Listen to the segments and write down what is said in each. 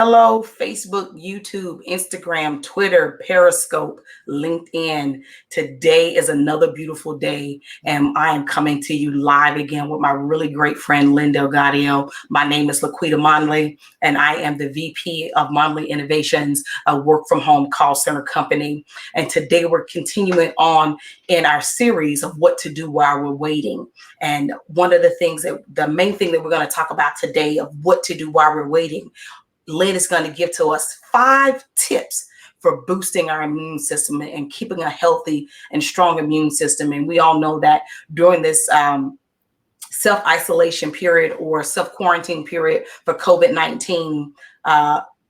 Hello, Facebook, YouTube, Instagram, Twitter, Periscope, LinkedIn. Today is another beautiful day, and I am coming to you live again with my really great friend, Linda Gaudio. My name is Laquita Monley, and I am the VP of Monley Innovations, a work-from-home call center company. And today we're continuing on in our series of what to do while we're waiting. And one of the main thing that we're going to talk about today of what to do while we're waiting, Lynn is going to give to us 5 tips for boosting our immune system and keeping a healthy and strong immune system. And we all know that during this self-isolation period or self-quarantine period for COVID-19,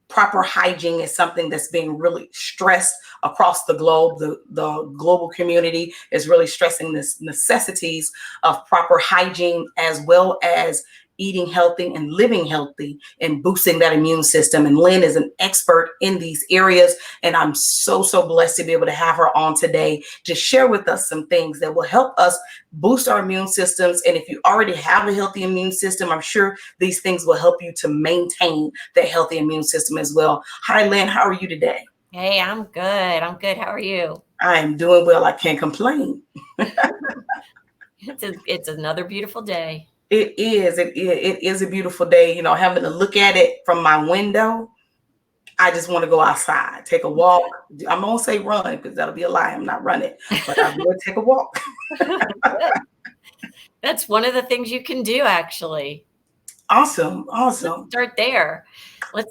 proper hygiene is something that's being really stressed across the globe. The global community is really stressing this necessities of proper hygiene, as well as eating healthy and living healthy and boosting that immune system. And Lynn is an expert in these areas. And I'm so blessed to be able to have her on today to share with us some things that will help us boost our immune systems. And if you already have a healthy immune system, I'm sure these things will help you to maintain that healthy immune system as well. Hi, Lynn, how are you today? Hey, I'm good. How are you? I am doing well. I can't complain. It's another beautiful day. It is. It is a beautiful day. You know, having to look at it from my window, I just want to go outside, take a walk. I'm going to say run because that'll be a lie. I'm not running, but I will take a walk. That's one of the things you can do, actually. Awesome. Let's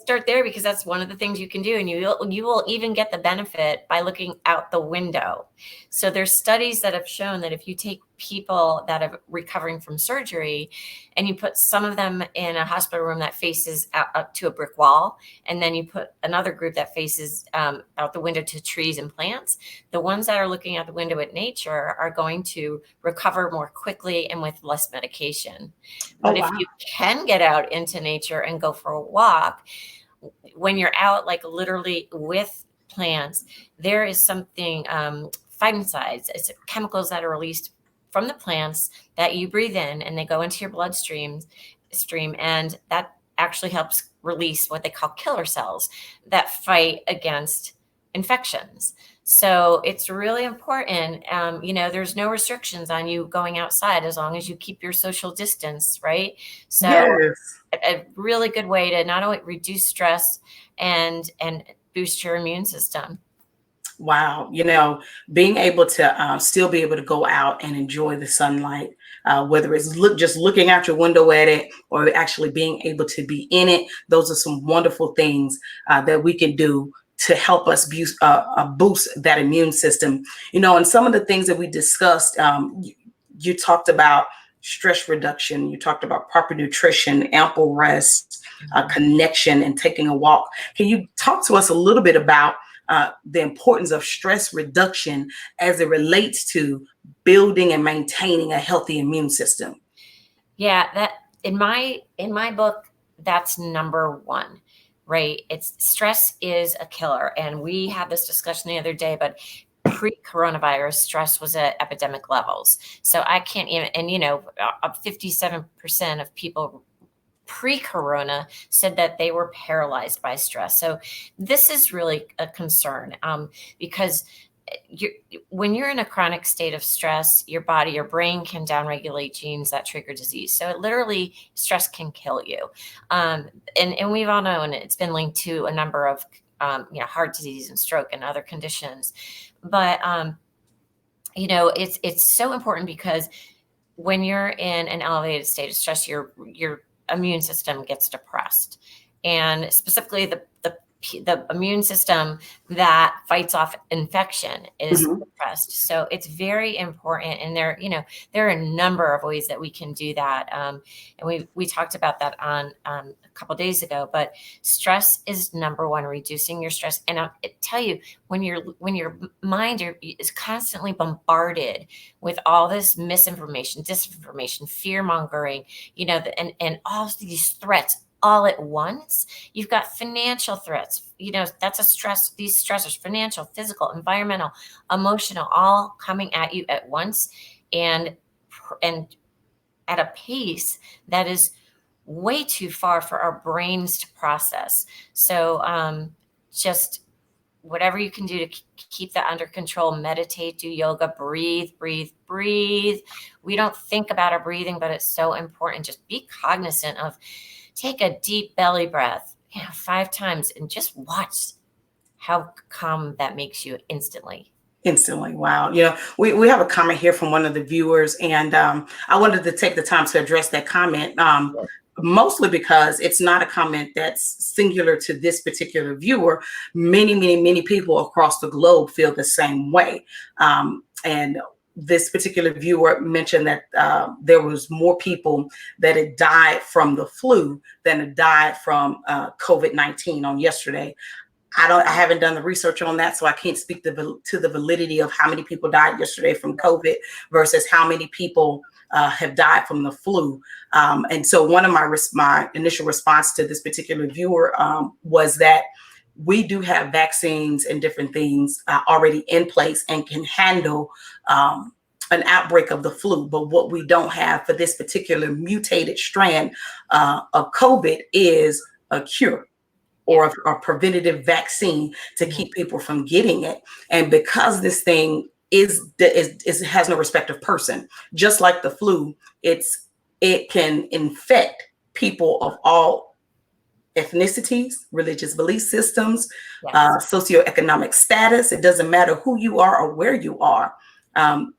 start there because that's one of the things you can do, and you will even get the benefit by looking out the window. So there's studies that have shown that if you take people that are recovering from surgery and you put some of them in a hospital room that faces up to a brick wall, and then you put another group that faces out the window to trees and plants, the ones that are looking out the window at nature are going to recover more quickly and with less medication. But if you can get out into nature and go for a walk, when you're out, like literally with plants, there is something, phytoncides, it's chemicals that are released from the plants that you breathe in, and they go into your bloodstream, and that actually helps release what they call killer cells that fight against infections. So it's really important. There's no restrictions on you going outside as long as you keep your social distance, right? So Yes. A really good way to not only reduce stress and boost your immune system. Wow. You know, being able to still be able to go out and enjoy the sunlight, whether it's just looking out your window at it or actually being able to be in it, those are some wonderful things that we can do to help us boost that immune system. You know, and some of the things that we discussed, you talked about stress reduction, you talked about proper nutrition, ample rest, connection, and taking a walk. Can you talk to us a little bit about the importance of stress reduction as it relates to building and maintaining a healthy immune system? Yeah, that in my book, that's number one, right? It's stress is a killer. And we had this discussion the other day, but pre-coronavirus, stress was at epidemic levels. So I can't even, and 57% of people pre-corona said that they were paralyzed by stress. So this is really a concern because when you're in a chronic state of stress, your brain can downregulate genes that trigger disease. So it literally, stress can kill you. And we've all known it's been linked to a number of heart disease and stroke and other conditions. But it's so important because when you're in an elevated state of stress, your immune system gets depressed, and specifically the immune system that fights off infection is depressed. So it's very important. And there are a number of ways that we can do that. And we talked about that on a couple of days ago, but stress is number one, reducing your stress. And I tell you, when your mind is constantly bombarded with all this misinformation, disinformation, fear mongering, and all these threats all at once. You've got financial threats, that's a stress, these stressors, financial, physical, environmental, emotional, all coming at you at once and at a pace that is way too far for our brains to process. So just whatever you can do to keep that under control, meditate, do yoga, breathe, breathe, breathe. We don't think about our breathing, but it's so important. Just be cognizant of, take a deep belly breath, 5 times, and just watch how calm that makes you instantly. Instantly. Wow. We have a comment here from one of the viewers, and I wanted to take the time to address that comment, mostly because it's not a comment that's singular to this particular viewer. Many, many, many people across the globe feel the same way. And this particular viewer mentioned that there was more people that had died from the flu than had died from COVID-19 on yesterday. I haven't done the research on that, so I can't speak to the validity of how many people died yesterday from COVID versus how many people have died from the flu. And so one of my initial response to this particular viewer was that we do have vaccines and different things already in place and can handle an outbreak of the flu. But what we don't have for this particular mutated strand of COVID is a cure or a preventative vaccine to keep people from getting it. And because this thing has no respect of person, just like the flu, it can infect people of all ethnicities, religious belief systems, socioeconomic status. It doesn't matter who you are or where you are.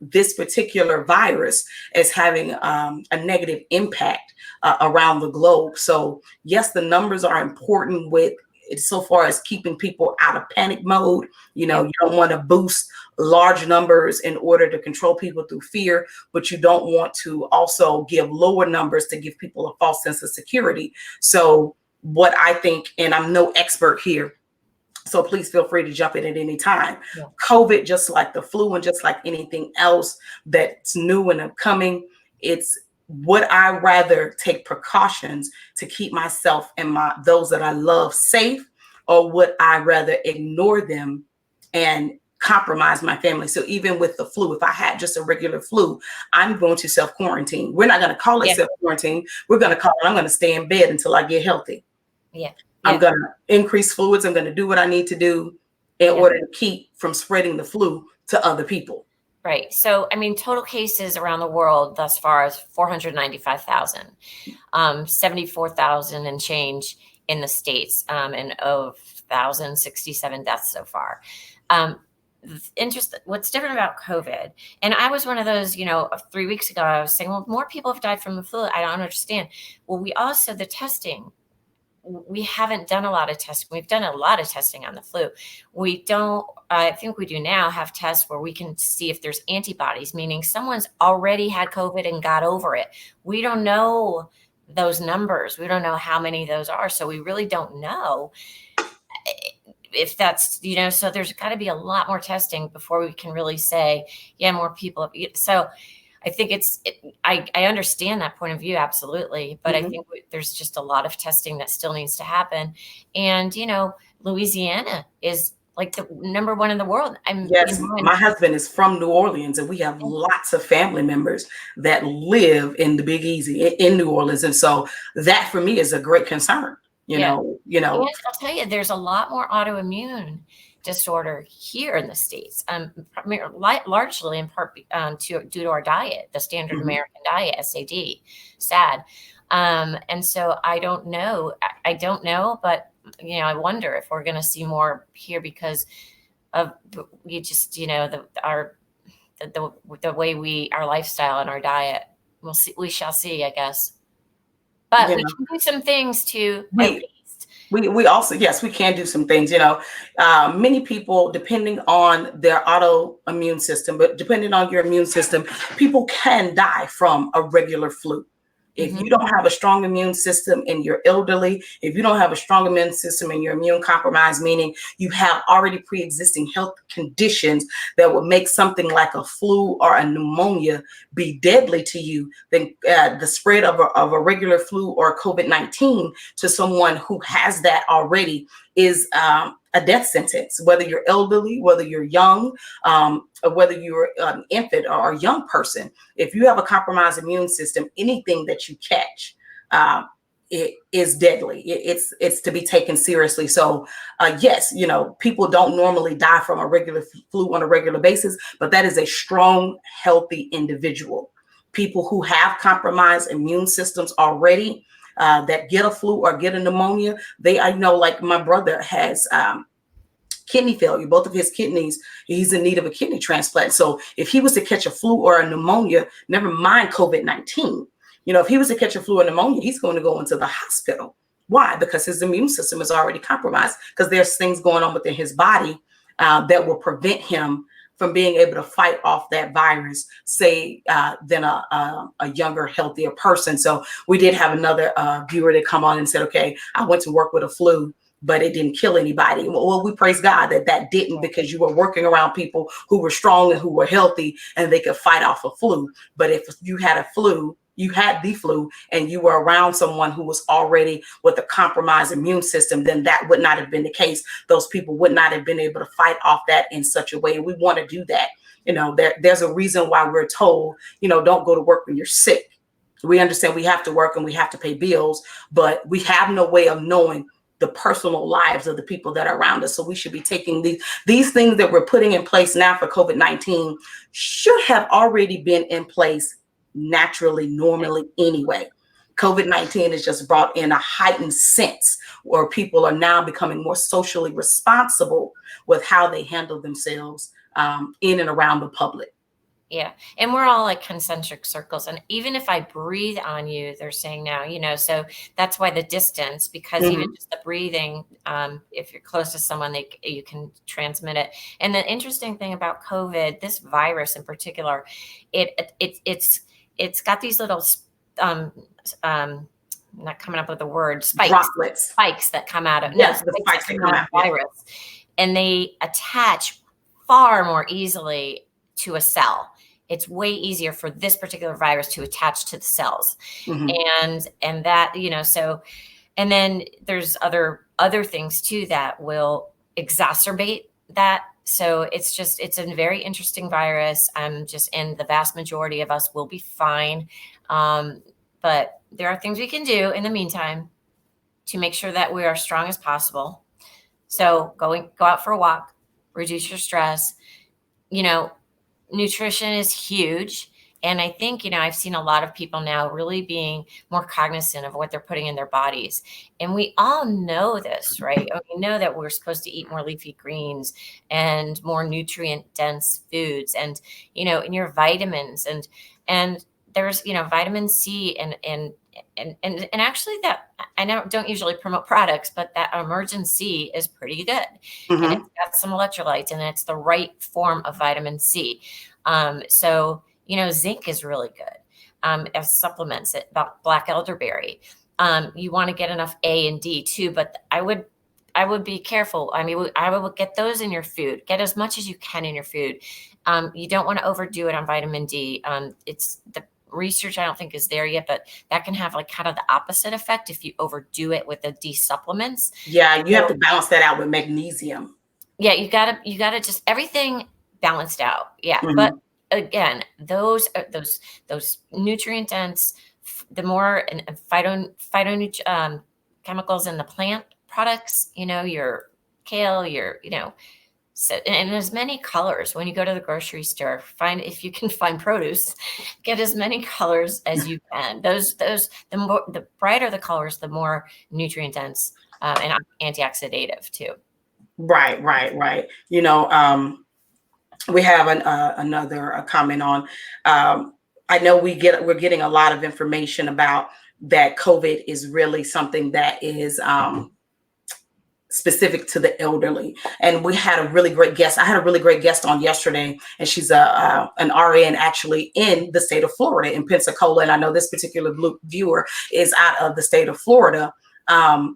This particular virus is having a negative impact around the globe. So yes, the numbers are important with so far as keeping people out of panic mode. You don't want to boost large numbers in order to control people through fear, but you don't want to also give lower numbers to give people a false sense of security. So what I think, and I'm no expert here, so please feel free to jump in at any time. COVID, just like the flu and just like anything else that's new and upcoming, would I rather take precautions to keep myself and those that I love safe, or would I rather ignore them and compromise my family? So even with the flu, if I had just a regular flu, I'm going to self-quarantine. We're not going to call it self-quarantine. We're going to call it, I'm going to stay in bed until I get healthy. I'm going to increase fluids. I'm going to do what I need to do in order to keep from spreading the flu to other people. Right. So, I mean, total cases around the world thus far is 495,000, 74,000 and change in the States, and 1,067 deaths so far. What's different about COVID, and I was one of those, 3 weeks ago, I was saying, well, more people have died from the flu. I don't understand. Well, the testing, we haven't done a lot of testing. We've done a lot of testing on the flu. We don't, I think we do now have tests where we can see if there's antibodies, meaning someone's already had COVID and got over it. We don't know those numbers. We don't know how many those are. So we really don't know if that's, so there's got to be a lot more testing before we can really say, more people. So I think I understand that point of view, absolutely. But I think there's just a lot of testing that still needs to happen. And, Louisiana is like the number one in the world. My husband is from New Orleans, and we have lots of family members that live in the Big Easy in New Orleans. And so that for me is a great concern. And I'll tell you, there's a lot more autoimmune disorder here in the States, largely in part due to our diet, the standard American diet, SAD. And so I don't know, but I wonder if we're going to see more here because of the way our lifestyle and our diet. We'll see. We shall see, I guess. But we can do some things to at least. We also, yes, we can do some things. Many people, depending on their autoimmune system, but depending on your immune system, people can die from a regular flu. If you don't have a strong immune system and you're elderly, if you don't have a strong immune system and you're immune compromised, meaning you have already pre-existing health conditions that would make something like a flu or a pneumonia be deadly to you, then the spread of a regular flu or COVID-19 to someone who has that already is a death sentence, whether you're elderly, whether you're young, or whether you're an infant or a young person. If you have a compromised immune system, anything that you catch it is deadly. It's to be taken seriously. So yes, people don't normally die from a regular flu on a regular basis, but that is a strong, healthy individual. People who have compromised immune systems already, that get a flu or get a pneumonia, I know, like my brother has kidney failure, both of his kidneys, he's in need of a kidney transplant. So if he was to catch a flu or a pneumonia, never mind COVID-19, if he was to catch a flu or pneumonia, he's going to go into the hospital. Why? Because his immune system is already compromised, because there's things going on within his body that will prevent him from being able to fight off that virus, say, than a younger, healthier person. So we did have another viewer that come on and said, okay, I went to work with a flu, but it didn't kill anybody. Well, we praise God that didn't, because you were working around people who were strong and who were healthy, and they could fight off a flu. But if you had the flu, and you were around someone who was already with a compromised immune system, then that would not have been the case. Those people would not have been able to fight off that in such a way. And we want to do that. There's a reason why we're told, don't go to work when you're sick. We understand we have to work and we have to pay bills, but we have no way of knowing the personal lives of the people that are around us. So we should be taking these things that we're putting in place now for COVID-19 should have already been in place naturally, normally anyway. COVID-19 has just brought in a heightened sense where people are now becoming more socially responsible with how they handle themselves in and around the public. Yeah. And we're all like concentric circles. And even if I breathe on you, they're saying now, so that's why the distance, because even just the breathing, if you're close to someone, you can transmit it. And the interesting thing about COVID, this virus in particular, it's got these little, I'm not coming up with the word, spikes that come out of, yes, the spikes that come out of virus. And they attach far more easily to a cell. It's way easier for this particular virus to attach to the cells. And that, so, and then there's other things too that will exacerbate that. So it's a very interesting virus. And the vast majority of us will be fine. But there are things we can do in the meantime to make sure that we are strong as possible. So go out for a walk, reduce your stress. Nutrition is huge. And I think, I've seen a lot of people now really being more cognizant of what they're putting in their bodies. And we all know this, right? We know that we're supposed to eat more leafy greens and more nutrient dense foods and, in your vitamins and there's, vitamin C and actually that I don't usually promote products, but that Emergen-C is pretty good. And it's got some electrolytes and it's the right form of vitamin C. So, zinc is really good as supplements. Black elderberry. You want to get enough A and D too, but I would be careful. I mean, I would get those in your food. Get as much as you can in your food. You don't want to overdo it on vitamin D. It's the research I don't think is there yet, but that can have like kind of the opposite effect if you overdo it with the D supplements. Yeah, you have to balance that out with magnesium. Yeah, you gotta just everything balanced out. Yeah, but again, those nutrient dense, the more phytonutrient chemicals in the plant products, your kale, so, and as many colors. When you go to the grocery store, if you can find produce, get as many colors as you can. The brighter the colors, the more nutrient dense and antioxidative too. Right. We have another comment on. I know we're getting a lot of information about that. COVID is really something that is specific to the elderly. And we had a really great guest. I had a really great guest on yesterday, and she's an RN actually in the state of Florida, in Pensacola. And I know this particular viewer is out of the state of Florida. And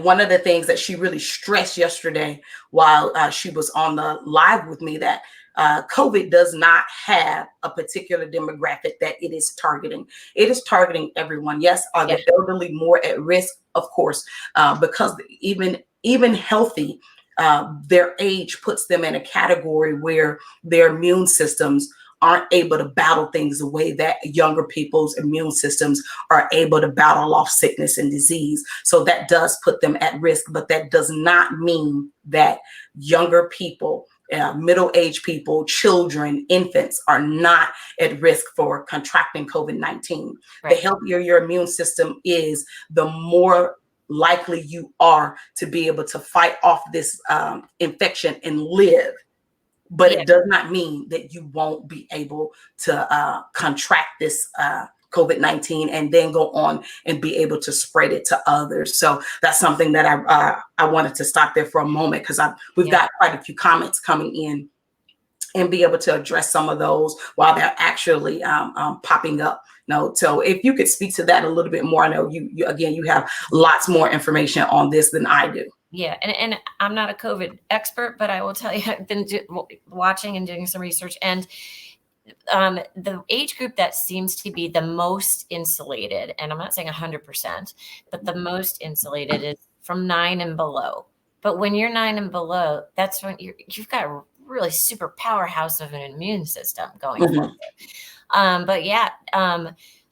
one of the things that she really stressed yesterday while she was on the live with me, that COVID does not have a particular demographic that it is targeting. It is targeting everyone. Yes, are the elderly more at risk? Of course, because even healthy, their age puts them in a category where their immune systems aren't able to battle things the way that younger people's immune systems are able to battle off sickness and disease. So that does put them at risk, but that does not mean that younger people, middle-aged people, children, infants are not at risk for contracting COVID-19. Right. The healthier your immune system is, the more likely you are to be able to fight off this infection and live. But Yeah. it does not mean that you won't be able to contract this COVID-19 and then go on and be able to spread it to others. So that's something that I wanted to stop there for a moment, because we've got quite a few comments coming in, and be able to address some of those while they're actually popping up. No, so if you could speak to that a little bit more. I know you again, you have lots more information on this than I do. Yeah, and I'm not a COVID expert, but I will tell you, I've been watching and doing some research, and the age group that seems to be the most insulated, and I'm not saying 100%, but the most insulated is from 9 and below. But when you're 9 and below, that's when you've got a really super powerhouse of an immune system going for you. But yeah,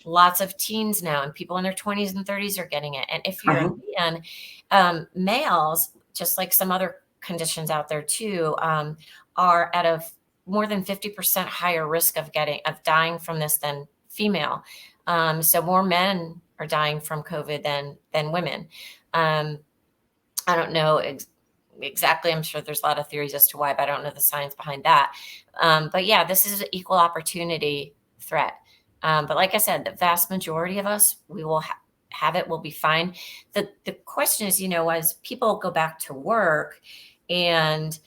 lots of teens now, and people in their 20s and 30s are getting it. And if you're a man, males, just like some other conditions out there too, are at a more than 50% higher risk of dying from this than female. So more men are dying from COVID than women. I don't know exactly. I'm sure there's a lot of theories as to why, but I don't know the science behind that. But yeah, this is an equal opportunity threat. But like I said, the vast majority of us, we will have it. We'll be fine. The question is, as people go back to work, and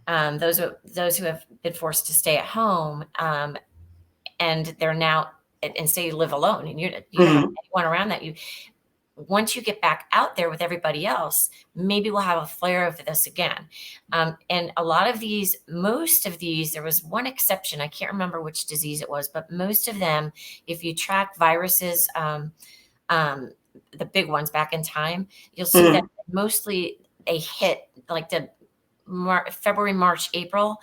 those who have been forced to stay at home, and they're now, and say you live alone and you don't have anyone around that once you get back out there with everybody else, maybe we'll have a flare of this again. And most of these, there was one exception. I can't remember which disease it was, but most of them, if you track viruses, the big ones back in time, you'll see that mostly they hit like the February, March, April,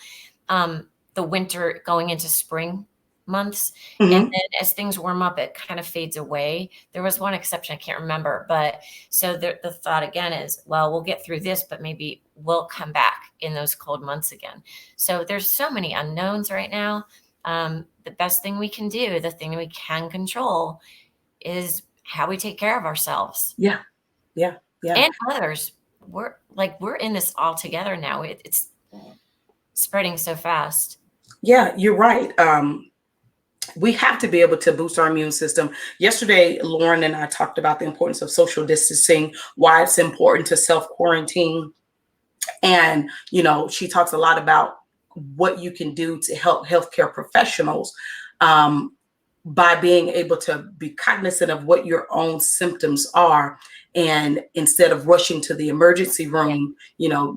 the winter going into spring months. And then as things warm up, it kind of fades away. There was one exception, I can't remember. But so the thought again is, well, we'll get through this, but maybe we'll come back in those cold months again. So there's so many unknowns right now. The best thing we can do, the thing we can control, is how we take care of ourselves. Yeah. And others. We're in this all together now. It's spreading so fast. Yeah, you're right. We have to be able to boost our immune system. Yesterday, Lauren and I talked about the importance of social distancing, why it's important to self-quarantine. And, she talks a lot about what you can do to help healthcare professionals by being able to be cognizant of what your own symptoms are. And instead of rushing to the emergency room,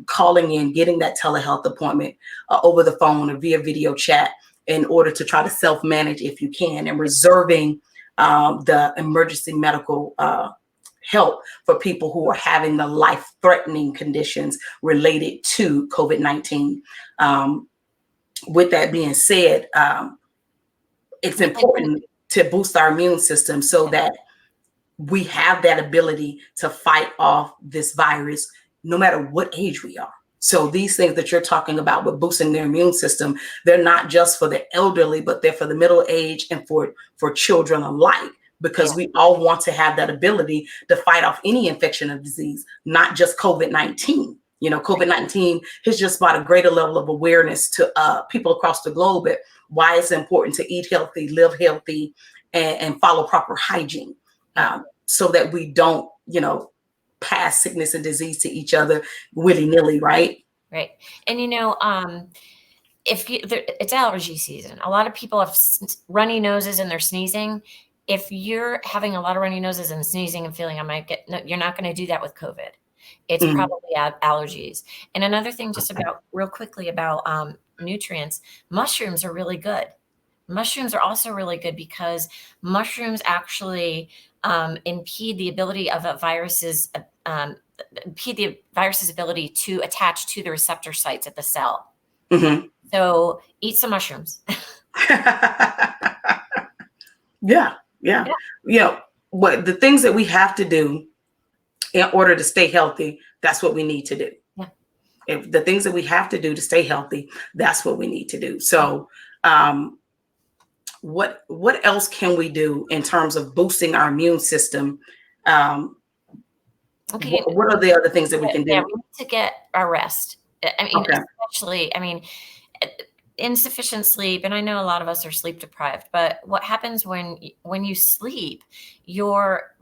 calling in, getting that telehealth appointment over the phone or via video chat, in order to try to self-manage if you can, and reserving the emergency medical help for people who are having the life-threatening conditions related to COVID-19. With that being said, it's important to boost our immune system so that we have that ability to fight off this virus no matter what age we are. So these things that you're talking about with boosting their immune system, they're not just for the elderly, but they're for the middle age and for children alike, because we all want to have that ability to fight off any infection or disease, not just COVID-19. COVID-19 has just brought a greater level of awareness to people across the globe at why it's important to eat healthy, live healthy, and follow proper hygiene, so that we don't, pass sickness and disease to each other willy-nilly, right? Right. And it's allergy season. A lot of people have runny noses and they're sneezing. If you're having a lot of runny noses and sneezing and feeling you're not going to do that with COVID. It's probably allergies. And another thing, just real quickly about nutrients, mushrooms are really good. Mushrooms are also really good because mushrooms actually impede the ability of a virus's ability to attach to the receptor sites at the cell. So eat some mushrooms. Yeah, yeah. Yeah. You know, what the things that we have to do in order to stay healthy, that's what we need to do. Yeah. If the things that we have to do to stay healthy, that's what we need to do. Yeah. So, what else can we do in terms of boosting our immune system? Um, Okay. what are the other things that we can Yeah, do? we need to get our rest. I mean, Okay. especially, I mean, uh, insufficient sleep, and I know a lot of us are sleep deprived, but what happens when you sleep, your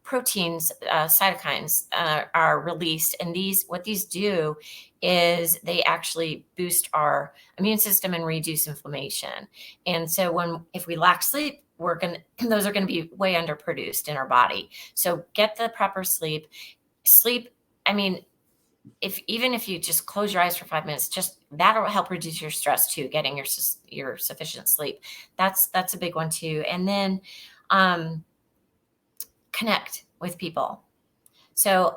proteins, cytokines are released, and what these do is they actually boost our immune system and reduce inflammation. And so if we lack sleep, those are gonna be way underproduced in our body. So get the proper sleep. Sleep, I mean, even if you just close your eyes for 5 minutes, just that'll help reduce your stress too, getting your sufficient sleep. That's a big one too. And then um, connect with people. So,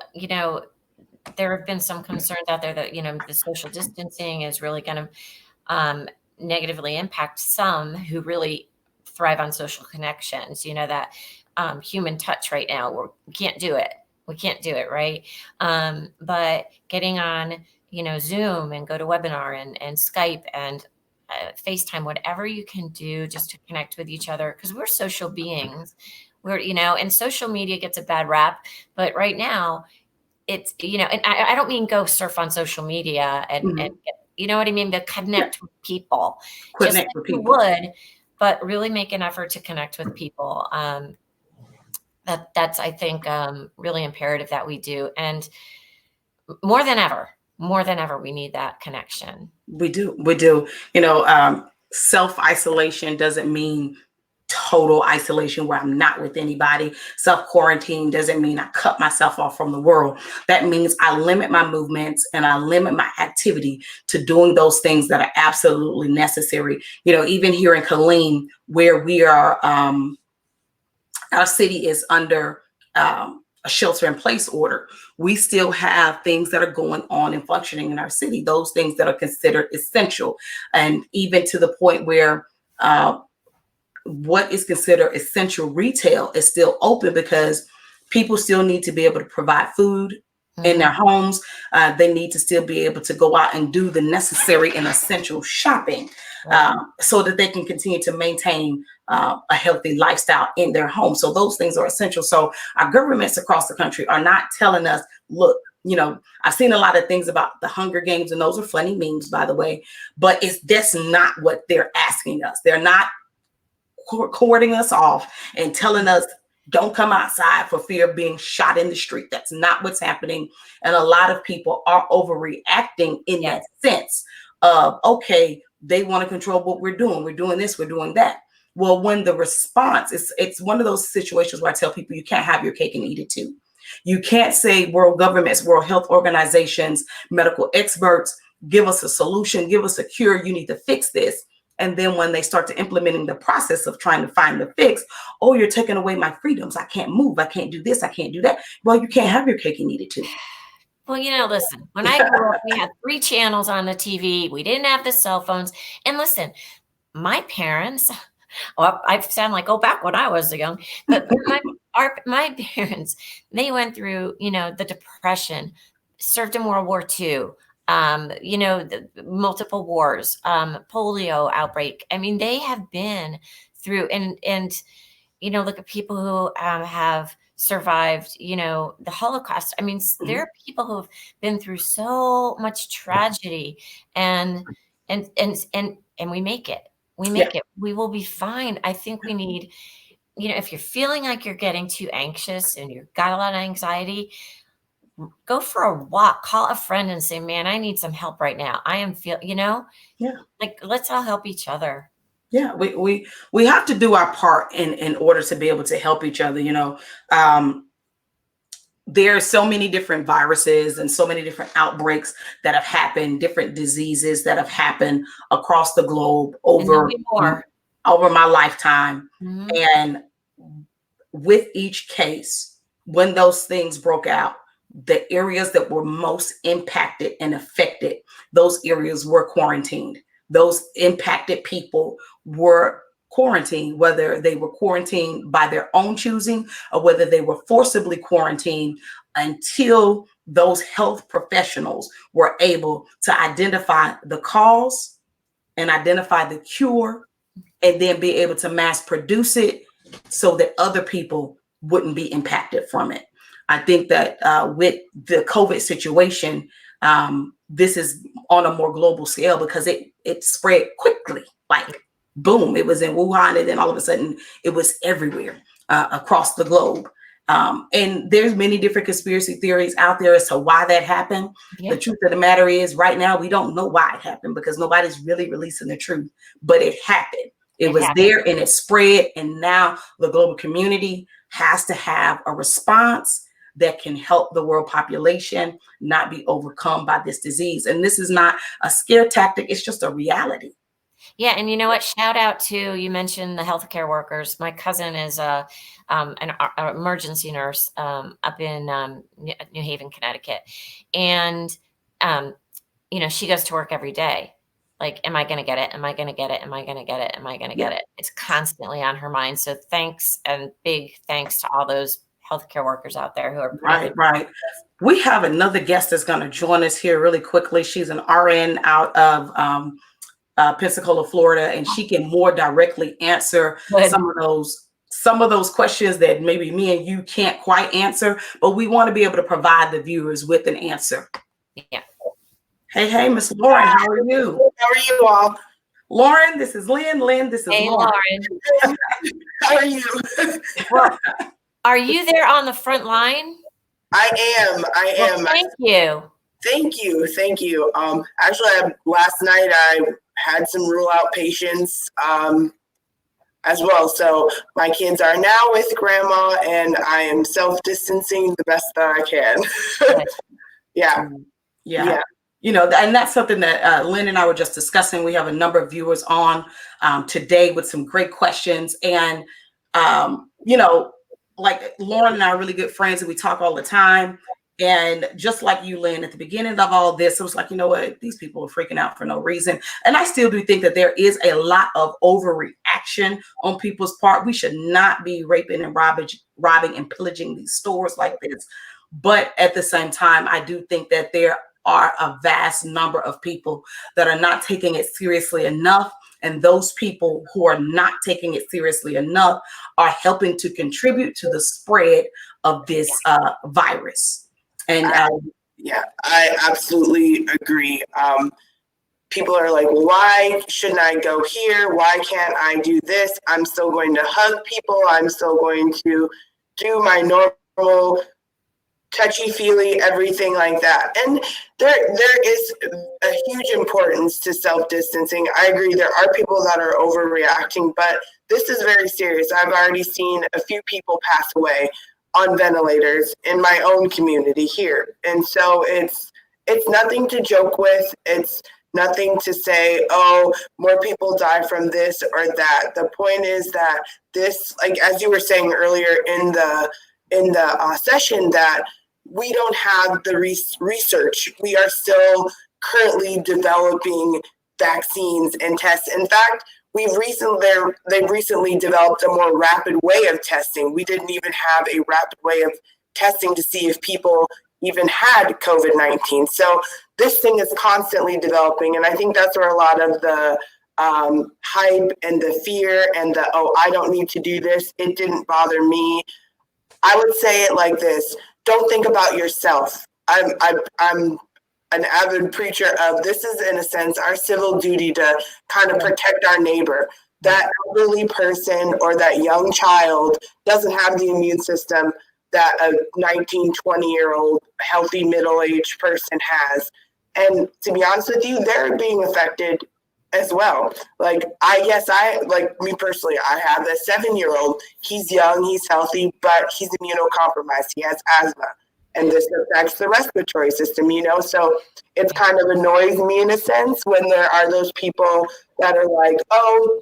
there have been some concerns out there that, the social distancing is really going to negatively impact some who really thrive on social connections. That human touch right now, we can't do it. We can't do it, right? But getting on, Zoom and go to webinar and Skype and FaceTime, whatever you can do just to connect with each other, because we're social beings. And social media gets a bad rap, but right now it's, and I don't mean go surf on social media and Mhm. get, you know what I mean, to Yeah, connect with people, just connect like with you people. would, but really make an effort to connect with people. That's, I think, really imperative that we do. And more than ever, we need that connection. We do. We do. Self isolation doesn't mean total isolation where I'm not with anybody. Self quarantine doesn't mean I cut myself off from the world. That means I limit my movements and I limit my activity to doing those things that are absolutely necessary. Even here in Killeen, where we are, our city is under a shelter in place order. We still have things that are going on and functioning in our city, those things that are considered essential. And even to the point where what is considered essential retail is still open because people still need to be able to provide food in Mhm. their homes. They need to still be able to go out and do the necessary and essential shopping Right. so that they can continue to maintain a healthy lifestyle in their home. So those things are essential. So our governments across the country are not telling us, look, I've seen a lot of things about the Hunger Games, and those are funny memes, by the way, but that's not what they're asking us. They're not cording us off and telling us don't come outside for fear of being shot in the street. That's not what's happening. And a lot of people are overreacting in that Yes. sense of, okay, they want to control what we're doing. We're doing this, we're doing that. Well, when the response it's one of those situations where I tell people you can't have your cake and eat it too. You can't say world governments, world health organizations, medical experts, give us a solution, give us a cure, you need to fix this. And then when they start to implementing the process of trying to find the fix, oh, you're taking away my freedoms. I can't move. I can't do this. I can't do that. Well, you can't have your cake and eat it too. Well, listen, when I grew up, we had 3 channels on the TV. We didn't have the cell phones. And listen, my parents, well, I sound like, oh, back when I was young, but my parents, they went through, the Depression, served in World War II, the multiple wars, polio outbreak. I mean, they have been through, and look at people who have survived, the Holocaust. I mean, there Mhm. are people who have been through so much tragedy, and and we make it. We Yeah, make it. We will be fine. I think we need, if you're feeling like you're getting too anxious and you've got a lot of anxiety, go for a walk, call a friend and say, man, I need some help right now. I am yeah, like, let's all help each other. yeah. We have to do our part in order to be able to help each other. Um, there are so many different viruses and so many different outbreaks that have happened, different diseases that have happened across the globe And there'll be more. over my lifetime. Mhm. And with each case, when those things broke out, the areas that were most impacted and affected, those areas were quarantined. those impacted people were quarantined, whether they were quarantined by their own choosing or whether they were forcibly quarantined, until those health professionals were able to identify the cause and identify the cure, and then be able to mass produce it so that other people wouldn't be impacted from it. I think that with the COVID situation, this is on a more global scale because it spread quickly, like boom, it was in Wuhan, and then all of a sudden it was everywhere across the globe. And there's many different conspiracy theories out there as to why that happened. Yeah. The truth of the matter is, right now, we don't know why it happened because nobody's really releasing the truth, but it happened. It was happened. there and it spread. And now the global community has to have a response that can help the world population not be overcome by this disease. And this is not a scare tactic. It's just a reality. Yeah. And you know what? Shout out to, you mentioned the healthcare workers. My cousin is an emergency nurse up in New Haven, Connecticut. And, you know, she goes to work every day. Like, am I going to get it? Am I going to get it? Am I going to get it? Am I going to get it? It's constantly on her mind. So thanks, and big thanks to all those healthcare workers out there who are right. We have another guest that's going to join us here really quickly. She's an RN out of Pensacola, Florida, and she can more directly answer some of those questions that maybe me and you can't quite answer, but we want to be able to provide the viewers with an answer. Yeah. Hey, Miss Lauren, how are you? How are you all? Lauren, this is Lynn. Lynn, this is Lauren. How are you? Well, are you there on the front line? I am. Well, thank you. Thank you. Actually, last night I had some rule out patients as well. So my kids are now with grandma, and I am self-distancing the best that I can. Yeah. You know, and that's something that Lynn and I were just discussing. We have a number of viewers on today with some great questions. And, you know, like Lauren and I are really good friends and we talk all the time. And just like you, Lynn, at the beginning of all this, it was like, you know what, these people are freaking out for no reason. And I still do think that there is a lot of overreaction on people's part. We should not be raping and robbing and pillaging these stores like this. But at the same time, I do think that there are a vast number of people that are not taking it seriously enough. And those people who are not taking it seriously enough are helping to contribute to the spread of this virus. And I absolutely agree. People are like, why shouldn't I go here? Why can't I do this? I'm still going to hug people. I'm still going to do my normal touchy-feely, everything like that. And there is a huge importance to self-distancing. I agree, there are people that are overreacting, but this is very serious. I've already seen a few people pass away on ventilators in my own community here. And so it's nothing to joke with. It's nothing to say, oh, more people die from this or that. The point is that this, like as you were saying earlier in the session, that we don't have the research. We are still currently developing vaccines and tests. In fact, they've recently developed a more rapid way of testing. We didn't even have a rapid way of testing to see if people even had COVID-19. So this thing is constantly developing. And I think that's where a lot of the hype and the fear and the, oh, I don't need to do this, it didn't bother me. I would say it like this: don't think about yourself. I'm an avid preacher of this is, in a sense, our civil duty to kind of protect our neighbor. That elderly person or that young child doesn't have the immune system that a 19, 20-year-old healthy middle-aged person has. And to be honest with you, they're being affected as well. Like me personally, I have a 7-year-old. He's young, he's healthy, but he's immunocompromised. He has asthma, and this affects the respiratory system, So it's kind of annoys me in a sense when there are those people that are like, oh,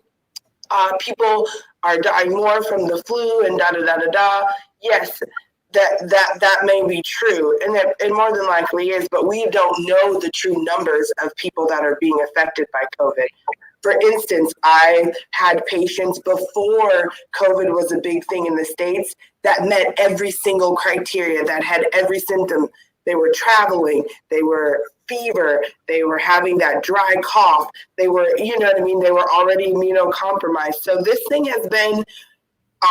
people are dying more from the flu and da-da-da-da-da. Yes, that may be true, and it more than likely is, but we don't know the true numbers of people that are being affected by COVID. For instance, I had patients before COVID was a big thing in the States that met every single criteria, that had every symptom. They were traveling, they were fever, they were having that dry cough, they were, you know what I mean, they were already immunocompromised. So this thing has been,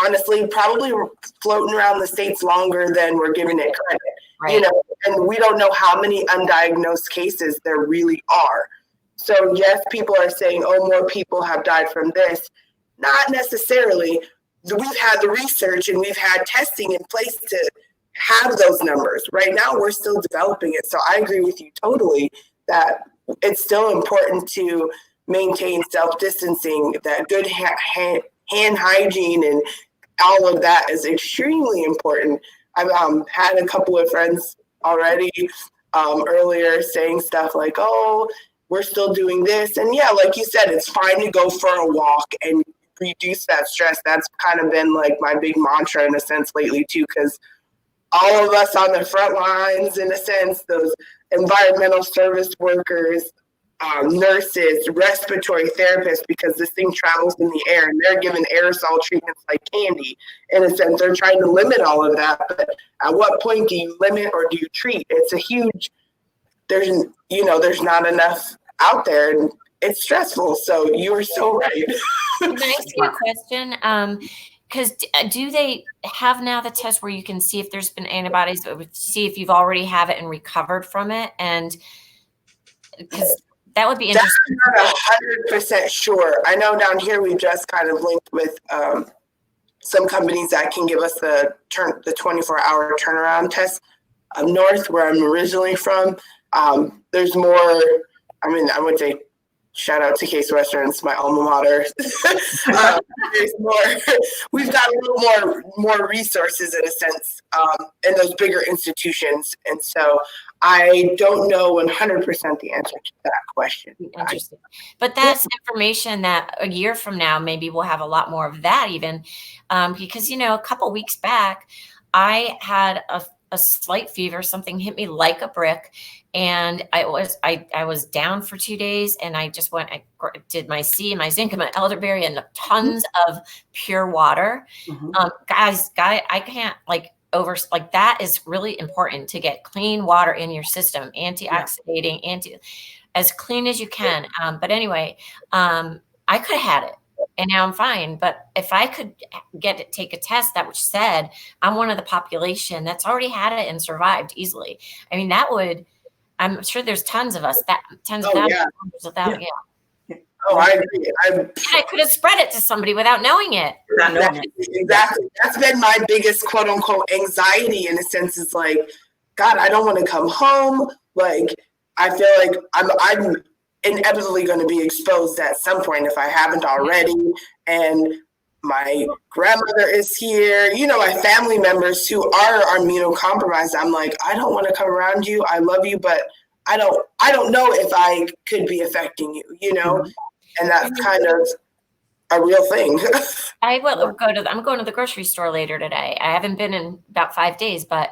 honestly, probably floating around the States longer than we're giving it credit. Right. You know, and we don't know how many undiagnosed cases there really are. So yes, people are saying, oh, more people have died from this. Not necessarily. We've had the research and we've had testing in place to have those numbers. Right now, we're still developing it. So I agree with you totally that it's still important to maintain self-distancing, that good hand hygiene and all of that is extremely important. I've had a couple of friends already earlier saying stuff like, oh, we're still doing this. And yeah, like you said, it's fine to go for a walk and reduce that stress. That's kind of been like my big mantra in a sense lately too, because all of us on the front lines, in a sense, those environmental service workers, nurses, respiratory therapists, because this thing travels in the air and they're given aerosol treatments like candy. In a sense, they're trying to limit all of that. But at what point do you limit or do you treat? It's a huge, there's not enough out there and it's stressful. So you are so right. Can I ask you a question? Because do they have now the test where you can see if there's been antibodies, see if you've already have it and recovered from it? And because that would be interesting. I'm not 100% sure. I know down here we just kind of linked with some companies that can give us the 24-hour turnaround test. Up north, where I'm originally from, there's more. I mean, I would say shout out to Case Western, it's my alma mater. There's more. We've got a little more resources in a sense in those bigger institutions, and so I don't know 100% the answer to that question. Interesting. But that's information that a year from now, maybe we'll have a lot more of that even, because, a couple weeks back, I had a slight fever, something hit me like a brick. And I was down for 2 days and I just I did my C, my zinc, and my elderberry and tons of pure water. Guys, I can't that is really important to get clean water in your system, antioxidating, as clean as you can. But anyway, I could have had it and now I'm fine. But if I could take a test that which said I'm one of the population that's already had it and survived easily, I mean, I'm sure there's tons of us, tens of thousands, hundreds of thousands. Yeah. Oh, I agree. I could have spread it to somebody without knowing it. Exactly. That's been my biggest quote unquote anxiety in a sense, is like, God, I don't want to come home. Like, I feel like I'm inevitably going to be exposed at some point if I haven't already. And my grandmother is here, my family members who are immunocompromised. I'm like, I don't want to come around you. I love you, but I don't know if I could be affecting you, and that's kind of a real thing. I'm going to the grocery store later today. I haven't been in about 5 days, but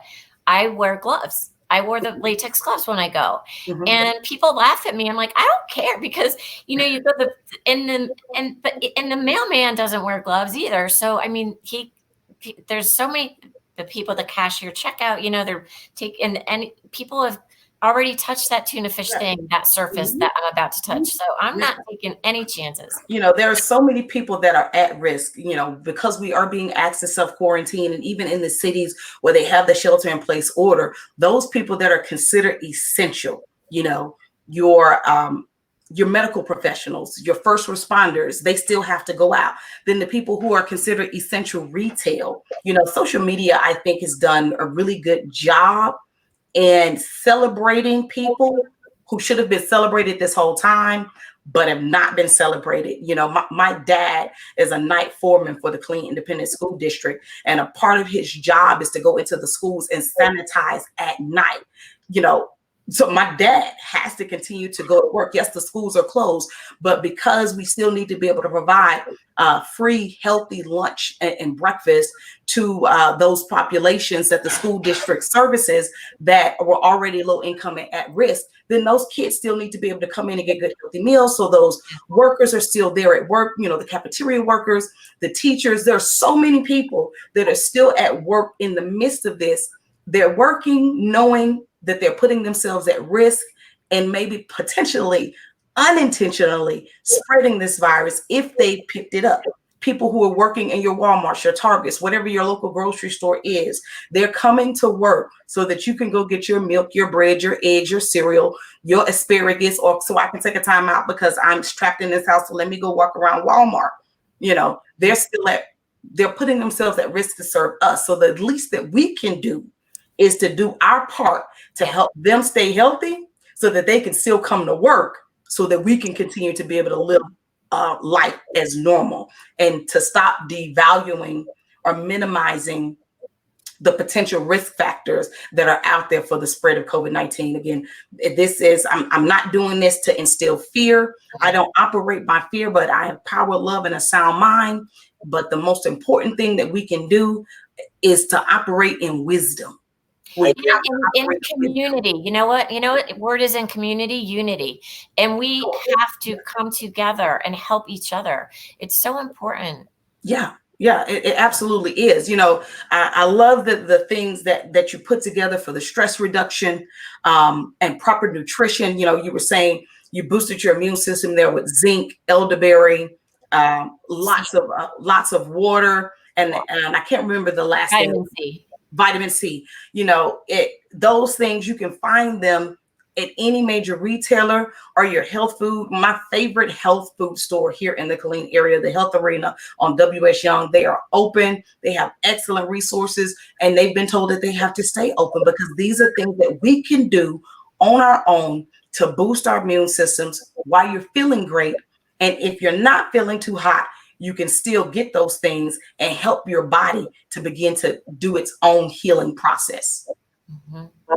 I wear gloves. I wore the latex gloves when I go, and people laugh at me. I'm like, I don't care, because you go but the mailman doesn't wear gloves either. So I mean, there's so many the people, the cashier checkout. They're taking, and people have already touched that tuna fish thing, that surface that I'm about to touch. So I'm not taking any chances. There are so many people that are at risk, because we are being asked to self-quarantine, and even in the cities where they have the shelter in place order, those people that are considered essential, your medical professionals, your first responders, they still have to go out. Then the people who are considered essential retail, social media, I think, has done a really good job and celebrating people who should have been celebrated this whole time, but have not been celebrated. My dad is a night foreman for the Clean Independent School District, and a part of his job is to go into the schools and sanitize at night. So my dad has to continue to go to work. Yes, the schools are closed, but because we still need to be able to provide free, healthy lunch and breakfast to those populations that the school district services that were already low income and at risk, then those kids still need to be able to come in and get good, healthy meals. So those workers are still there at work, the cafeteria workers, the teachers. There are so many people that are still at work in the midst of this. They're working knowing that they're putting themselves at risk and maybe potentially unintentionally spreading this virus if they picked it up. People who are working in your Walmarts, your Targets, whatever your local grocery store is, they're coming to work so that you can go get your milk, your bread, your eggs, your cereal, your asparagus, or so I can take a time out because I'm trapped in this house. So let me go walk around Walmart. They're putting themselves at risk to serve us. So the least that we can do is to do our part to help them stay healthy so that they can still come to work so that we can continue to be able to live life as normal and to stop devaluing or minimizing the potential risk factors that are out there for the spread of COVID-19. Again, I'm not doing this to instill fear. I don't operate by fear, but I have power, love, and a sound mind. But the most important thing that we can do is to operate in wisdom. In community, you know what word is in community? Unity. And we have to come together and help each other. It's so important. Yeah, it absolutely is. I love the things that you put together for the stress reduction and proper nutrition. You were saying you boosted your immune system there with zinc, elderberry, lots of water, and I can't remember the last Vitamin thing. C. Vitamin C. Those things you can find them at any major retailer or your health food. My favorite health food store here in the Killeen area, the Health Arena on W.S. Young, they are open. They have excellent resources, and they've been told that they have to stay open because these are things that we can do on our own to boost our immune systems while you're feeling great. And if you're not feeling too hot, you can still get those things and help your body to begin to do its own healing process. Mm-hmm.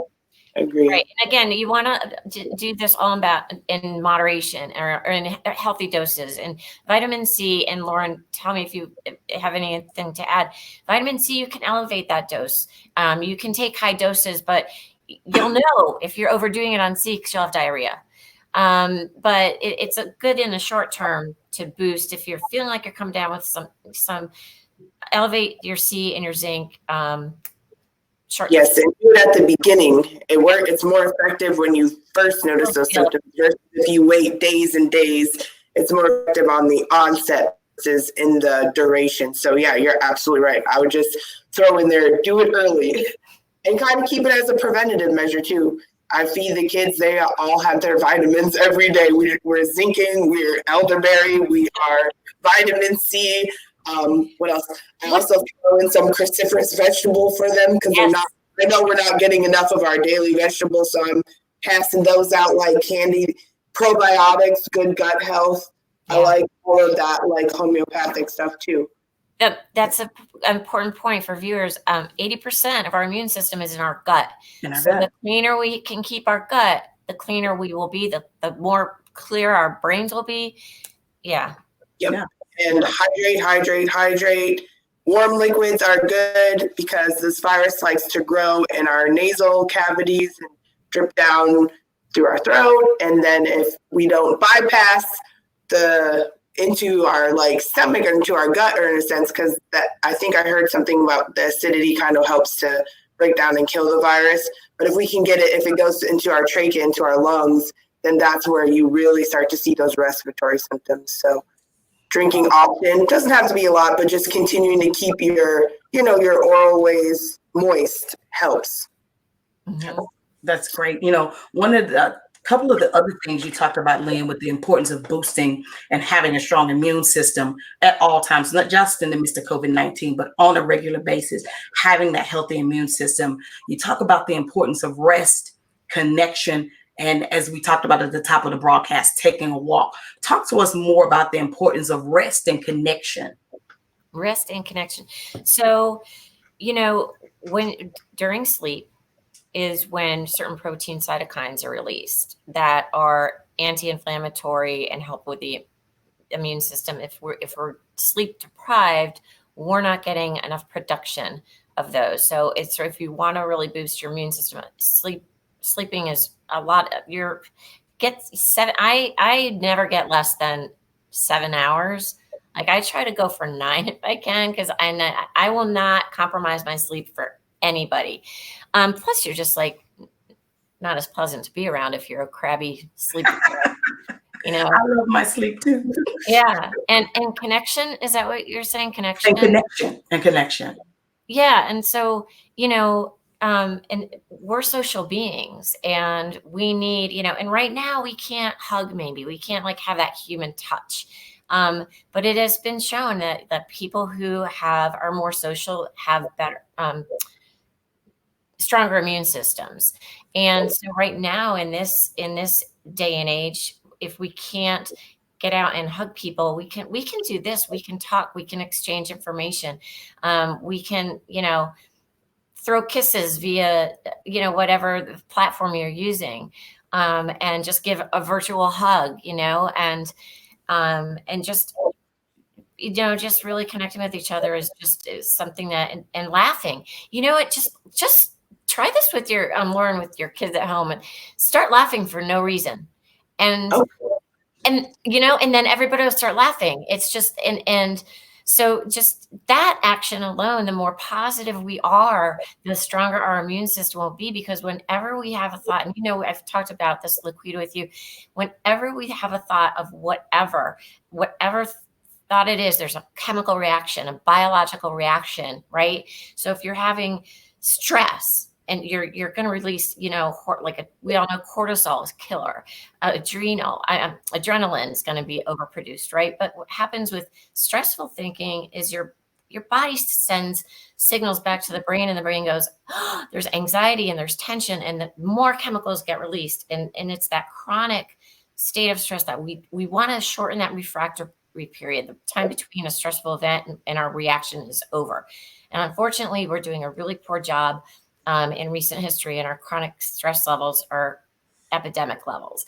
Agree. Right. And again, you want to do this all in moderation or in healthy doses. And vitamin C, and Lauren, tell me if you have anything to add. Vitamin C, you can elevate that dose. You can take high doses, but you'll know if you're overdoing it on C because you'll have diarrhea. But it's a good in the short term to boost if you're feeling like you're coming down with some elevate your C and your zinc. Yes, and do it at the beginning. It's more effective when you first notice those symptoms. If you wait days and days, it's more effective on the onset versus in the duration. So yeah, you're absolutely right. I would just throw in there, do it early, and kind of keep it as a preventative measure too. I feed the kids; they all have their vitamins every day. We're zinking, we're elderberry, we are vitamin C. What else? I also throw in some cruciferous vegetable for them because I know we're not getting enough of our daily vegetables, so I'm passing those out like candy. Probiotics, good gut health. Yeah. I like all of that, like homeopathic stuff too. That's an important point for viewers. 80% of our immune system is in our gut. The cleaner we can keep our gut, the cleaner we will be, the more clear our brains will be. Yeah. Yep. Yeah. And hydrate. Warm liquids are good because this virus likes to grow in our nasal cavities and drip down through our throat. And then if we don't bypass into our stomach or into our gut, or in a sense, because I think I heard something about the acidity kind of helps to break down and kill the virus. But if we can get it, if it goes into our trachea, into our lungs, then that's where you really start to see those respiratory symptoms. So drinking often, doesn't have to be a lot, but just continuing to keep your oral ways moist helps. Mm-hmm. That's great. One of the couple of the other things you talked about, Lynn, with the importance of boosting and having a strong immune system at all times, not just in the midst of COVID-19, but on a regular basis, having that healthy immune system. You talk about the importance of rest, connection, and as we talked about at the top of the broadcast, taking a walk. Talk to us more about the importance of rest and connection. Rest and connection. So, when during sleep, is when certain protein cytokines are released that are anti-inflammatory and help with the immune system. If we're sleep deprived, we're not getting enough production of those. So it's, if you want to really boost your immune system, sleeping is a lot. Get 7. I never get less than 7 hours. Like, I try to go for 9 if I can, because I will not compromise my sleep for anybody. Plus, you're just like not as pleasant to be around if you're a crabby sleeper. You know, I love my sleep too. yeah. And connection, is that what you're saying? Connection And connection. Yeah. And so, and we're social beings, and we need, and right now we can't hug, maybe we can't like have that human touch. But it has been shown that people who are more social have better, stronger immune systems. And so right now in this day and age, if we can't get out and hug people, we can do this. We can talk, we can exchange information. We can, throw kisses via, whatever platform you're using, and just give a virtual hug, and just, just really connecting with each other is something that, and laughing, just try this with your, Lauren, with your kids at home, and start laughing for no reason. And, and then everybody will start laughing. It's just, and so just that action alone, the more positive we are, the stronger our immune system will be. Because whenever we have a thought, and I've talked about this liquid with you, whenever we have a thought of whatever thought it is, there's a chemical reaction, a biological reaction, right? So if you're having stress, and you're going to release, we all know cortisol is killer. Adrenaline is going to be overproduced, right? But what happens with stressful thinking is your body sends signals back to the brain, and the brain goes, oh, there's anxiety and there's tension, and the more chemicals get released. And it's that chronic state of stress that we want to shorten that refractory period, the time between a stressful event and our reaction is over. And unfortunately, we're doing a really poor job in recent history, and our chronic stress levels are epidemic levels.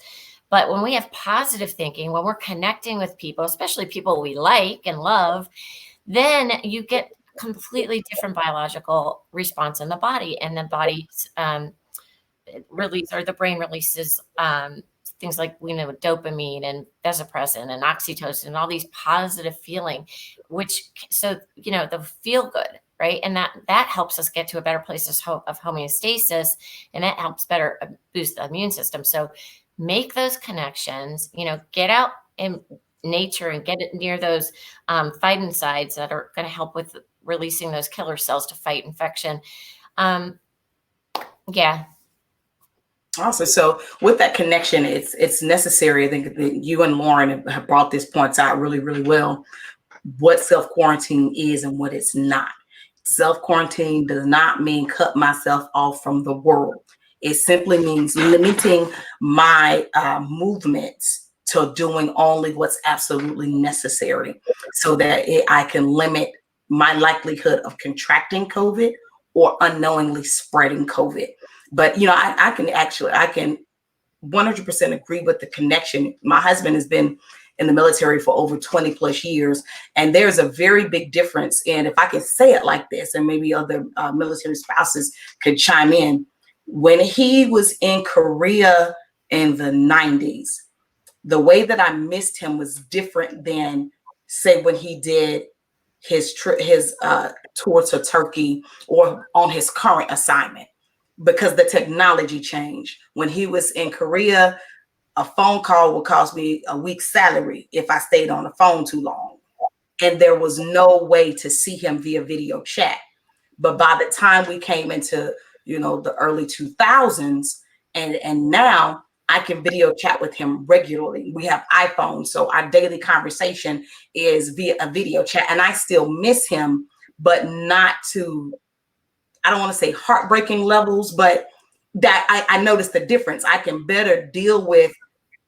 But when we have positive thinking, when we're connecting with people, especially people we like and love, then you get completely different biological response in the body, and the body's the brain releases things like, dopamine and vasopressin and oxytocin and all these positive feeling, the feel good, right? And that helps us get to a better place of homeostasis, and that helps better boost the immune system. So make those connections, get out in nature and get it near those phytoncides that are going to help with releasing those killer cells to fight infection. Yeah. Awesome. So with that connection, it's necessary. I think that you and Lauren have brought this point out really, really well. What self-quarantine is and what it's not. Self-quarantine does not mean cut myself off from the world. It simply means limiting my movements to doing only what's absolutely necessary, so that I can limit my likelihood of contracting COVID or unknowingly spreading COVID. But, I can 100% agree with the connection. My husband has been in the military for over 20 plus years. And there's a very big difference in, if I can say it like this, and maybe other military spouses could chime in. When he was in Korea in the 90s, the way that I missed him was different than, say, when he did his tour to Turkey or on his current assignment, because the technology changed. When he was in Korea, a phone call would cost me a week's salary if I stayed on the phone too long. And there was no way to see him via video chat. But by the time we came into, the early 2000s, and now I can video chat with him regularly. We have iPhones, so our daily conversation is via a video chat, and I still miss him, but not to, I don't want to say heartbreaking levels, but that I noticed the difference. I can better deal with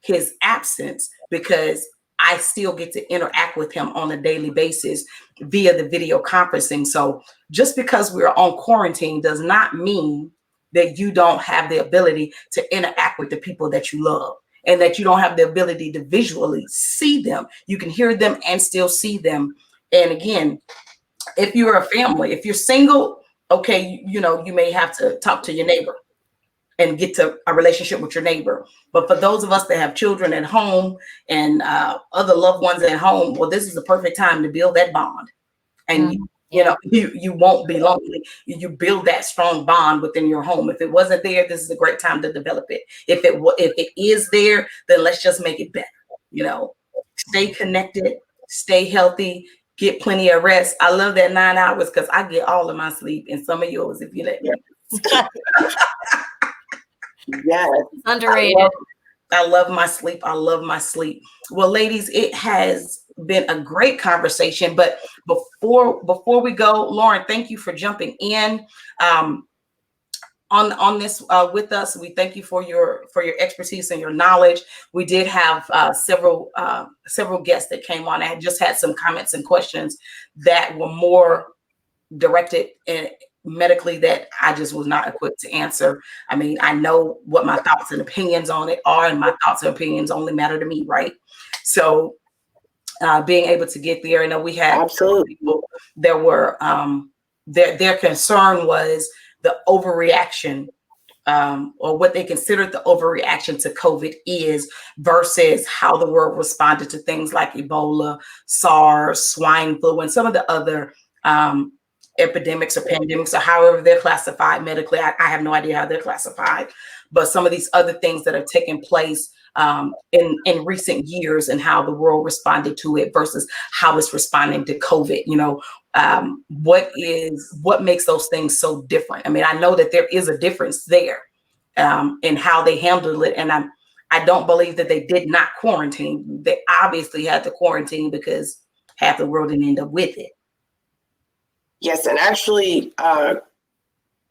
his absence because I still get to interact with him on a daily basis via the video conferencing. So just because we're on quarantine does not mean that you don't have the ability to interact with the people that you love, and that you don't have the ability to visually see them. You can hear them and still see them. And again, if you're a family, if you're single, okay, you may have to talk to your neighbor and get to a relationship with your neighbor. But for those of us that have children at home and other loved ones at home, well, this is the perfect time to build that bond. And you won't be lonely. You build that strong bond within your home. If it wasn't there, this is a great time to develop it. If it is there, then let's just make it better. Stay connected, stay healthy, get plenty of rest. I love that 9 hours because I get all of my sleep, and some of yours if you let me. Yes. Underrated. I love my sleep. I love my sleep. Well, ladies, it has been a great conversation. But before we go, Lauren, thank you for jumping in on this with us. We thank you for your expertise and your knowledge. We did have several guests that came on. I had just had some comments and questions that were more directed and medically that I just was not equipped to answer. I mean, I know what my thoughts and opinions on it are, and my thoughts and opinions only matter to me, right? So being able to get there, I know we had absolutely people that were their concern was the overreaction, or what they considered the overreaction to COVID is versus how the world responded to things like Ebola, SARS, swine flu, and some of the other epidemics or pandemics, or however they're classified medically. I have no idea how they're classified, but some of these other things that have taken place in recent years, and how the world responded to it versus how it's responding to COVID. What makes those things so different? I mean, I know that there is a difference there in how they handled it, and I don't believe that they did not quarantine. They obviously had to quarantine because half the world didn't end up with it. Yes, and actually,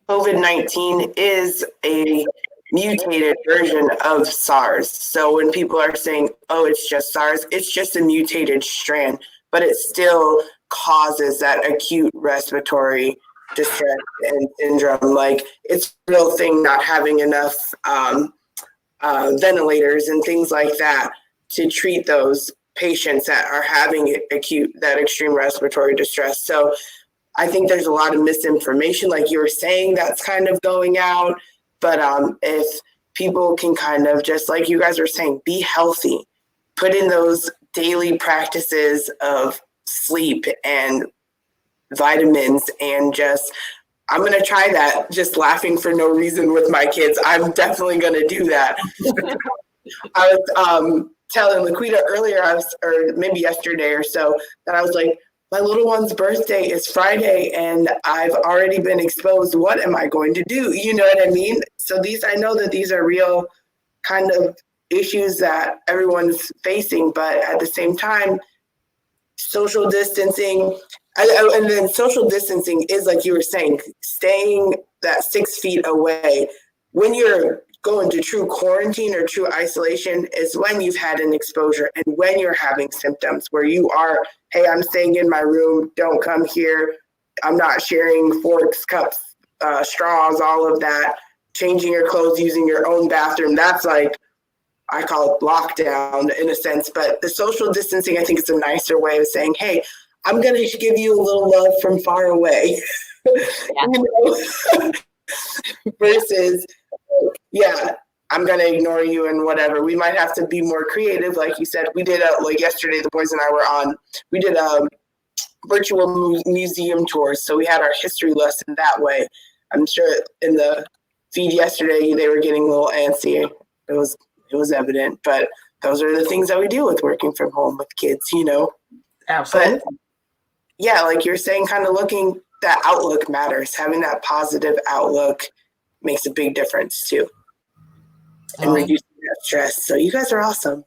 COVID-19 is a mutated version of SARS. So when people are saying, oh, it's just SARS, it's just a mutated strand, but it still causes that acute respiratory distress and syndrome. Like, it's a real thing, not having enough ventilators and things like that to treat those patients that are having that extreme respiratory distress. So I think there's a lot of misinformation, like you were saying, that's kind of going out. But if people can kind of, just like you guys were saying, be healthy, put in those daily practices of sleep and vitamins, and I'm going to try that, just laughing for no reason with my kids. I'm definitely going to do that. I was telling Laquita earlier, or maybe yesterday or so, that I was like, my little one's birthday is Friday and I've already been exposed. What am I going to do? You know what I mean? So I know that these are real kind of issues that everyone's facing, but at the same time, social distancing, and then social distancing is, like you were saying, staying that 6 feet away. When you're going to true quarantine or true isolation is when you've had an exposure and when you're having symptoms where you are, hey, I'm staying in my room, don't come here. I'm not sharing forks, cups, straws, all of that. Changing your clothes, using your own bathroom. That's like, I call it lockdown in a sense, but the social distancing, I think, is a nicer way of saying, hey, I'm going to give you a little love from far away. Versus, yeah, I'm going to ignore you and whatever. We might have to be more creative. Like you said, we did like yesterday, the boys and I we did a virtual museum tours. So we had our history lesson that way. I'm sure in the feed yesterday, they were getting a little antsy. It was evident, but those are the things that we do with working from home with kids, Absolutely. But yeah, like you're saying, kind of looking, that outlook matters. Having that positive outlook makes a big difference too. And reducing that stress. So you guys are awesome.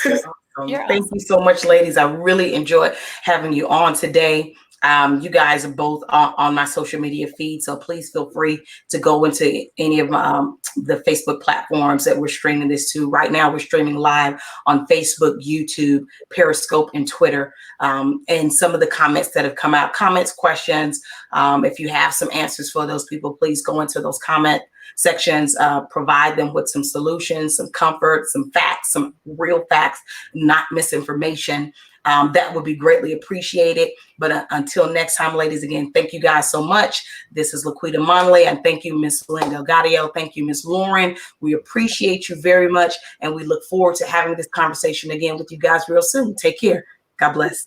Thank you so much, ladies. I really enjoyed having you on today. You guys are both on my social media feed, so please feel free to go into any of the Facebook platforms that we're streaming this to. Right now, we're streaming live on Facebook, YouTube, Periscope, and Twitter. And some of the comments that have come out, comments, questions, if you have some answers for those people, please go into those comment sections, provide them with some solutions, some comfort, some facts, some real facts, not misinformation. That would be greatly appreciated. But until next time, ladies, again, thank you guys so much. This is Laquita Monley, and thank you, Miss Linda Gadio. Thank you, Miss Lauren. We appreciate you very much, and we look forward to having this conversation again with you guys real soon. Take care. God bless.